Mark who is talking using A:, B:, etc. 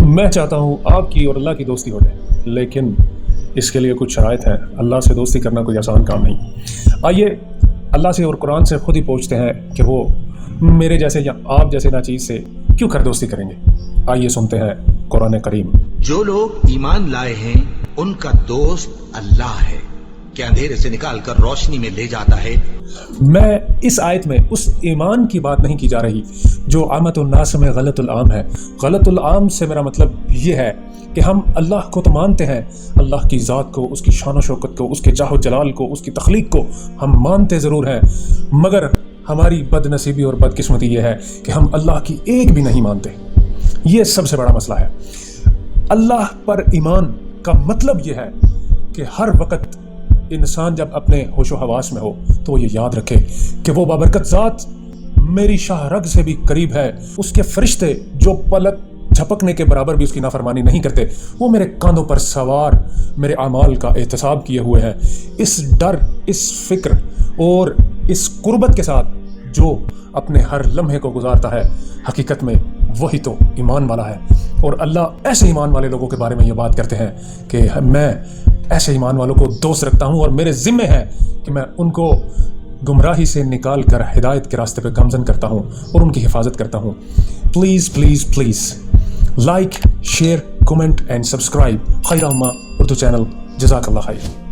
A: میں چاہتا ہوں آپ کی اور اللہ کی دوستی ہو جائے، لیکن اس کے لیے کچھ شرائط ہیں۔ اللہ سے دوستی کرنا کوئی آسان کام نہیں۔ آئیے اللہ سے اور قرآن سے خود ہی پوچھتے ہیں کہ وہ میرے جیسے یا آپ جیسے ناچیز سے کیوں کر دوستی کریں گے۔ آئیے سنتے ہیں قرآن کریم۔
B: جو لوگ ایمان لائے ہیں ان کا دوست اللہ ہے کہ اندھیرے سے نکال کر روشنی میں لے جاتا ہے۔
A: میں اس آیت میں اس ایمان کی بات نہیں کی جا رہی جو عامت الناس میں غلط العام ہے۔ غلط العام سے میرا مطلب یہ ہے کہ ہم اللہ کو تو مانتے ہیں، اللہ کی ذات کو، اس کی شان و شوکت کو، اس کے جاہ و جلال کو، اس کی تخلیق کو ہم مانتے ضرور ہیں، مگر ہماری بد نصیبی اور بدقسمتی یہ ہے کہ ہم اللہ کی ایک بھی نہیں مانتے۔ یہ سب سے بڑا مسئلہ ہے۔ اللہ پر ایمان کا مطلب یہ ہے کہ ہر وقت انسان جب اپنے ہوش و حواس میں ہو تو وہ یہ یاد رکھے کہ وہ بابرکت ذات میری شاہ رگ سے بھی قریب ہے۔ اس کے فرشتے جو پلک جھپکنے کے برابر بھی اس کی نافرمانی نہیں کرتے، وہ میرے کاندھوں پر سوار میرے اعمال کا احتساب کیے ہوئے ہیں۔ اس ڈر، اس فکر اور اس قربت کے ساتھ جو اپنے ہر لمحے کو گزارتا ہے، حقیقت میں وہی تو ایمان والا ہے۔ اور اللہ ایسے ایمان والے لوگوں کے بارے میں یہ بات کرتے ہیں کہ میں ایسے ایمان والوں کو دوست رکھتا ہوں اور میرے ذمہ ہے کہ میں ان کو گمراہی سے نکال کر ہدایت کے راستے پہ گامزن کرتا ہوں اور ان کی حفاظت کرتا ہوں۔ Please please please like, share, comment and subscribe خیر اما اردو چینل۔ جزاک اللہ خیر۔